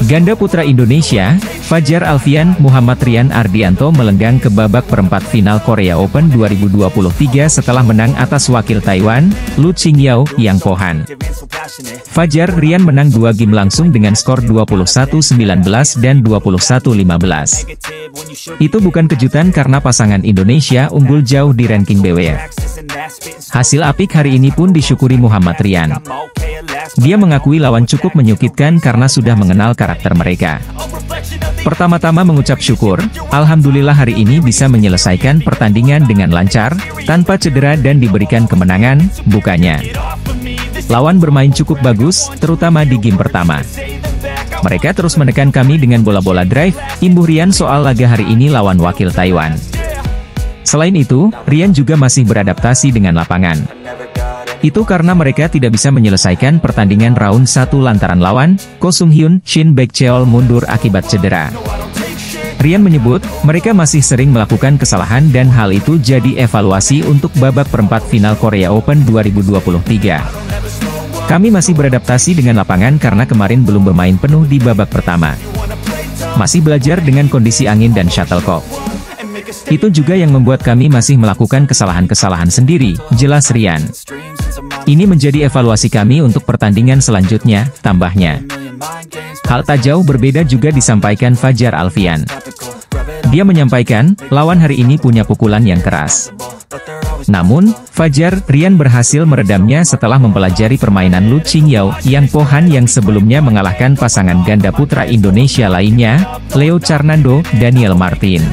Ganda putra Indonesia, Fajar Alfian Muhammad Rian Ardianto melenggang ke babak perempat final Korea Open 2023 setelah menang atas wakil Taiwan, Lu Qingyao, Yang Pohan. Fajar Rian menang 2 game langsung dengan skor 21-19 dan 21-15. Itu bukan kejutan karena pasangan Indonesia unggul jauh di ranking BWF. Hasil apik hari ini pun disyukuri Muhammad Rian. Dia mengakui lawan cukup menyakitkan karena sudah mengenal karakter mereka. Pertama-tama mengucap syukur, alhamdulillah hari ini bisa menyelesaikan pertandingan dengan lancar, tanpa cedera dan diberikan kemenangan, bukannya. Lawan bermain cukup bagus, terutama di game pertama. Mereka terus menekan kami dengan bola-bola drive, imbuh Rian soal laga hari ini lawan wakil Taiwan. Selain itu, Rian juga masih beradaptasi dengan lapangan. Itu karena mereka tidak bisa menyelesaikan pertandingan round 1 lantaran lawan, Ko Sung Hyun, Shin Baek-cheol mundur akibat cedera. Rian menyebut, mereka masih sering melakukan kesalahan dan hal itu jadi evaluasi untuk babak perempat final Korea Open 2023. Kami masih beradaptasi dengan lapangan karena kemarin belum bermain penuh di babak pertama. Masih belajar dengan kondisi angin dan shuttlecock. Itu juga yang membuat kami masih melakukan kesalahan-kesalahan sendiri, jelas Rian. Ini menjadi evaluasi kami untuk pertandingan selanjutnya, tambahnya. Hal tak jauh berbeda juga disampaikan Fajar Alfian. Dia menyampaikan, lawan hari ini punya pukulan yang keras. Namun, Fajar Rian berhasil meredamnya setelah mempelajari permainan Lu Qingyao, Yang Pohan yang sebelumnya mengalahkan pasangan ganda putra Indonesia lainnya, Leo Charnando, Daniel Martin.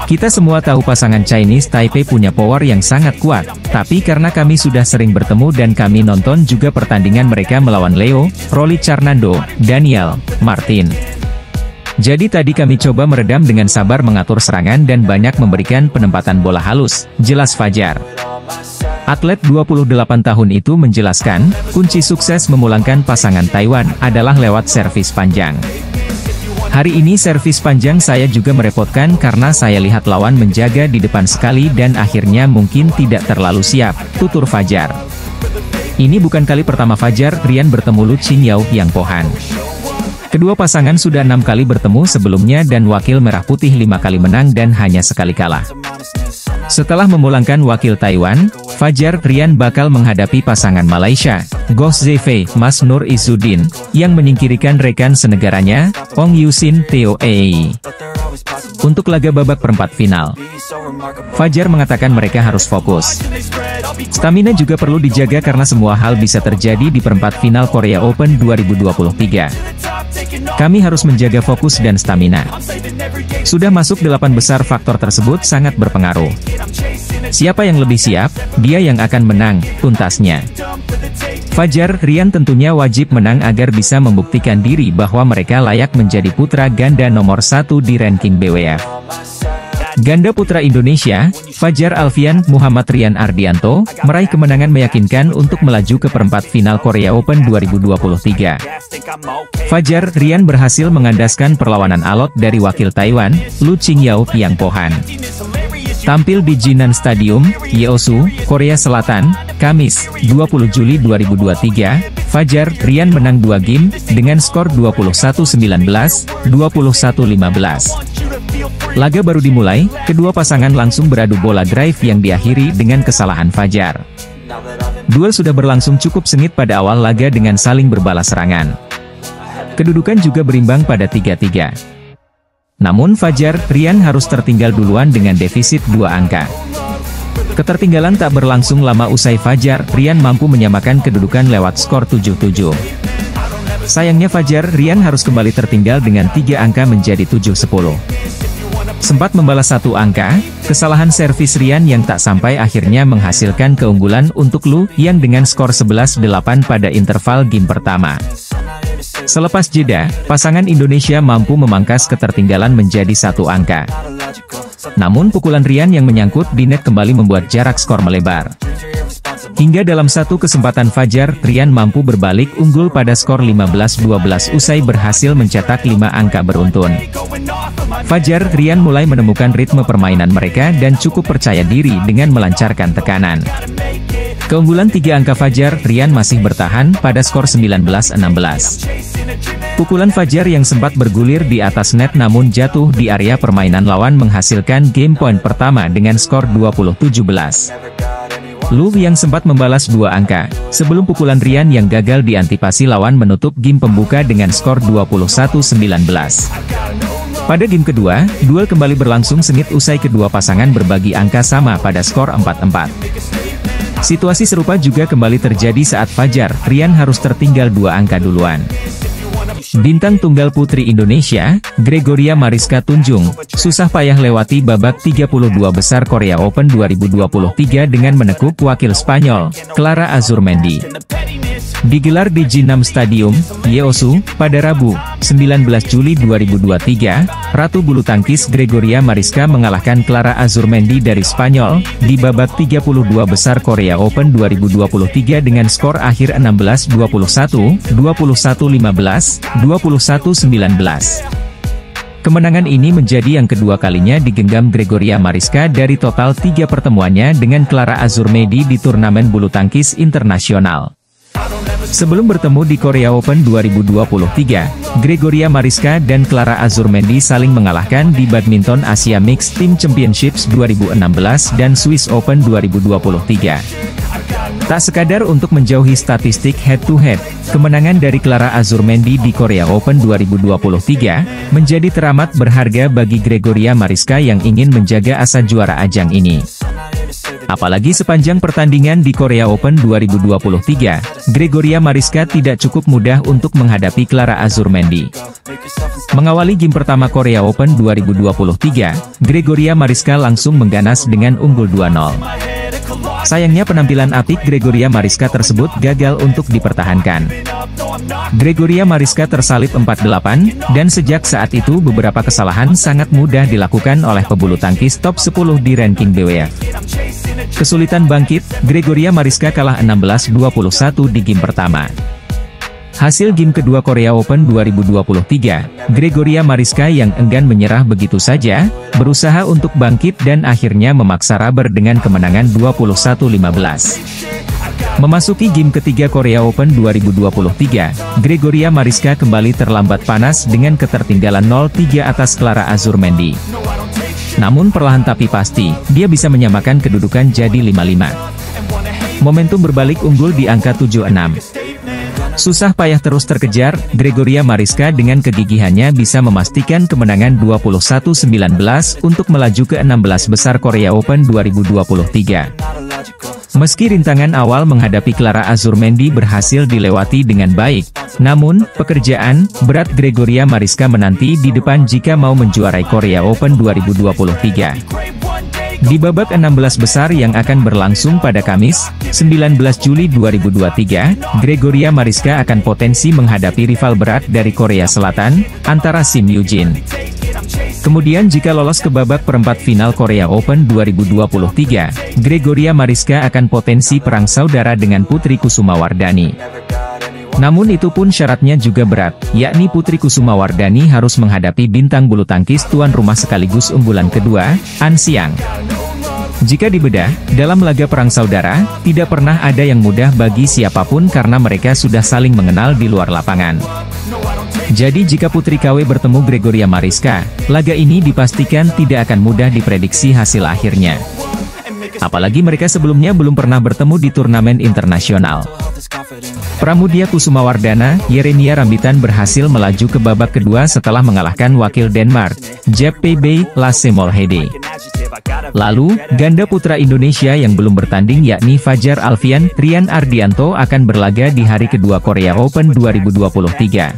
Kita semua tahu pasangan Chinese Taipei punya power yang sangat kuat, tapi karena kami sudah sering bertemu dan kami nonton juga pertandingan mereka melawan Leo, Rolly Charnando, Daniel Martin. Jadi tadi kami coba meredam dengan sabar mengatur serangan dan banyak memberikan penempatan bola halus, jelas Fajar. Atlet 28 tahun itu menjelaskan, kunci sukses memulangkan pasangan Taiwan adalah lewat servis panjang. Hari ini servis panjang saya juga merepotkan karena saya lihat lawan menjaga di depan sekali dan akhirnya mungkin tidak terlalu siap, tutur Fajar. Ini bukan kali pertama Fajar Rian bertemu Lu Qingyao, Yang Pohan. Kedua pasangan sudah 6 kali bertemu sebelumnya dan wakil merah putih 5 kali menang dan hanya sekali kalah. Setelah memulangkan wakil Taiwan, Fajar Rian bakal menghadapi pasangan Malaysia, Goh Zefei, Mas Nur Izzuddin, yang menyingkirkan rekan senegaranya, Ong Yusin Teo Ei. Untuk laga babak perempat final, Fajar mengatakan mereka harus fokus. Stamina juga perlu dijaga karena semua hal bisa terjadi di perempat final Korea Open 2023. Kami harus menjaga fokus dan stamina. Sudah masuk 8 besar, faktor tersebut sangat berpengaruh. Siapa yang lebih siap, dia yang akan menang, tuntasnya. Fajar Rian tentunya wajib menang agar bisa membuktikan diri bahwa mereka layak menjadi putra ganda nomor 1 di ranking BWF. Ganda putra Indonesia, Fajar Alfian Muhammad Rian Ardianto, meraih kemenangan meyakinkan untuk melaju ke perempat final Korea Open 2023. Fajar Rian berhasil mengandaskan perlawanan alot dari wakil Taiwan, Lu Qingyao, Yang Pohan. Tampil di Jinan Stadium, Yeosu, Korea Selatan, Kamis, 20 Juli 2023, Fajar Rian menang 2 game, dengan skor 21-19, 21-15. Laga baru dimulai, kedua pasangan langsung beradu bola drive yang diakhiri dengan kesalahan Fajar. Duel sudah berlangsung cukup sengit pada awal laga dengan saling berbalas serangan. Kedudukan juga berimbang pada 3-3. Namun Fajar Rian harus tertinggal duluan dengan defisit 2 angka. Ketertinggalan tak berlangsung lama usai Fajar Rian mampu menyamakan kedudukan lewat skor 7-7. Sayangnya Fajar Rian harus kembali tertinggal dengan 3 angka menjadi 7-10. Sempat membalas 1 angka, kesalahan servis Rian yang tak sampai akhirnya menghasilkan keunggulan untuk Lu yang dengan skor 11-8 pada interval game pertama. Selepas jeda, pasangan Indonesia mampu memangkas ketertinggalan menjadi 1 angka. Namun pukulan Rian yang menyangkut di net kembali membuat jarak skor melebar. Hingga dalam satu kesempatan Fajar Rian mampu berbalik unggul pada skor 15-12 usai berhasil mencetak 5 angka beruntun. Fajar Rian mulai menemukan ritme permainan mereka dan cukup percaya diri dengan melancarkan tekanan. Keunggulan 3 angka Fajar Rian masih bertahan pada skor 19-16. Pukulan Fajar yang sempat bergulir di atas net namun jatuh di area permainan lawan menghasilkan game point pertama dengan skor 20-17. Lu yang sempat membalas 2 angka, sebelum pukulan Rian yang gagal diantisipasi lawan menutup game pembuka dengan skor 21-19. Pada game kedua, duel kembali berlangsung sengit usai kedua pasangan berbagi angka sama pada skor 4-4. Situasi serupa juga kembali terjadi saat Fajar Rian harus tertinggal 2 angka duluan. Bintang tunggal putri Indonesia, Gregoria Mariska Tunjung, susah payah lewati babak 32 besar Korea Open 2023 dengan menekuk wakil Spanyol, Clara Azurmendi. Digelar di Jinnam Stadium, Yeosu, pada Rabu, 19 Juli 2023, Ratu Bulu Tangkis Gregoria Mariska mengalahkan Clara Azurmendi dari Spanyol, di babak 32 besar Korea Open 2023 dengan skor akhir 16-21, 21-15, 21-19. Kemenangan ini menjadi yang kedua kalinya digenggam Gregoria Mariska dari total 3 pertemuannya dengan Clara Azurmendi di turnamen bulu tangkis internasional. Sebelum bertemu di Korea Open 2023, Gregoria Mariska dan Clara Azurmendi saling mengalahkan di Badminton Asia Mixed Team Championships 2016 dan Swiss Open 2023. Tak sekadar untuk menjauhi statistik head-to-head, kemenangan dari Clara Azurmendi di Korea Open 2023 menjadi teramat berharga bagi Gregoria Mariska yang ingin menjaga asa juara ajang ini. Apalagi sepanjang pertandingan di Korea Open 2023, Gregoria Mariska tidak cukup mudah untuk menghadapi Clara Azurmendi. Mengawali game pertama Korea Open 2023, Gregoria Mariska langsung mengganas dengan unggul 2-0. Sayangnya penampilan apik Gregoria Mariska tersebut gagal untuk dipertahankan. Gregoria Mariska tersalip 4-8, dan sejak saat itu beberapa kesalahan sangat mudah dilakukan oleh pebulu tangkis top 10 di ranking BWF. Kesulitan bangkit, Gregoria Mariska kalah 16-21 di game pertama. Hasil game kedua Korea Open 2023, Gregoria Mariska yang enggan menyerah begitu saja, berusaha untuk bangkit dan akhirnya memaksa rubber dengan kemenangan 21-15. Memasuki game ketiga Korea Open 2023, Gregoria Mariska kembali terlambat panas dengan ketertinggalan 0-3 atas Clara Azurmendi. Namun perlahan tapi pasti, dia bisa menyamakan kedudukan jadi 5-5. Momentum berbalik unggul di angka 7-6. Susah payah terus terkejar, Gregoria Mariska dengan kegigihannya bisa memastikan kemenangan 21-19 untuk melaju ke 16 besar Korea Open 2023. Meski rintangan awal menghadapi Clara Azurmendi berhasil dilewati dengan baik, namun, pekerjaan berat Gregoria Mariska menanti di depan jika mau menjuarai Korea Open 2023. Di babak 16 besar yang akan berlangsung pada Kamis, 19 Juli 2023, Gregoria Mariska akan potensi menghadapi rival berat dari Korea Selatan, antara Sim Yoo-jin. Kemudian jika lolos ke babak perempat final Korea Open 2023, Gregoria Mariska akan potensi perang saudara dengan Putri Kusumawardhani. Namun itu pun syaratnya juga berat, yakni Putri Kusumawardhani harus menghadapi bintang bulu tangkis tuan rumah sekaligus unggulan kedua, An Xiang. Jika dibedah, dalam laga perang saudara, tidak pernah ada yang mudah bagi siapapun karena mereka sudah saling mengenal di luar lapangan. Jadi jika Putri KW bertemu Gregoria Mariska, laga ini dipastikan tidak akan mudah diprediksi hasil akhirnya. Apalagi mereka sebelumnya belum pernah bertemu di turnamen internasional. Pramudia Kusumawardhana, Yeremia Rambitan berhasil melaju ke babak kedua setelah mengalahkan wakil Denmark, Jep Bay, Lasse Molhede. Lalu, ganda putra Indonesia yang belum bertanding yakni Fajar Alfian, Rian Ardianto akan berlaga di hari kedua Korea Open 2023.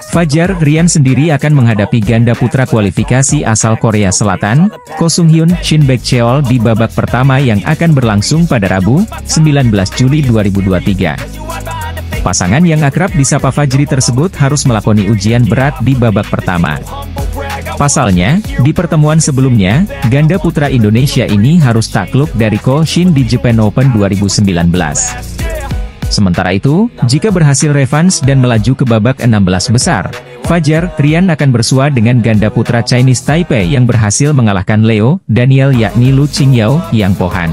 Fajar Rian sendiri akan menghadapi ganda putra kualifikasi asal Korea Selatan, Ko Sung Hyun, Shin Baek-cheol di babak pertama yang akan berlangsung pada Rabu, 19 Juli 2023. Pasangan yang akrab disapa Fajri tersebut harus melakoni ujian berat di babak pertama. Pasalnya, di pertemuan sebelumnya, ganda putra Indonesia ini harus takluk dari Ko Shin di Japan Open 2019. Sementara itu, jika berhasil revanse dan melaju ke babak 16 besar, Fajar Rian akan bersua dengan ganda putra Chinese Taipei yang berhasil mengalahkan Leo Daniel yakni Lu Qingyao, Yang Po Han.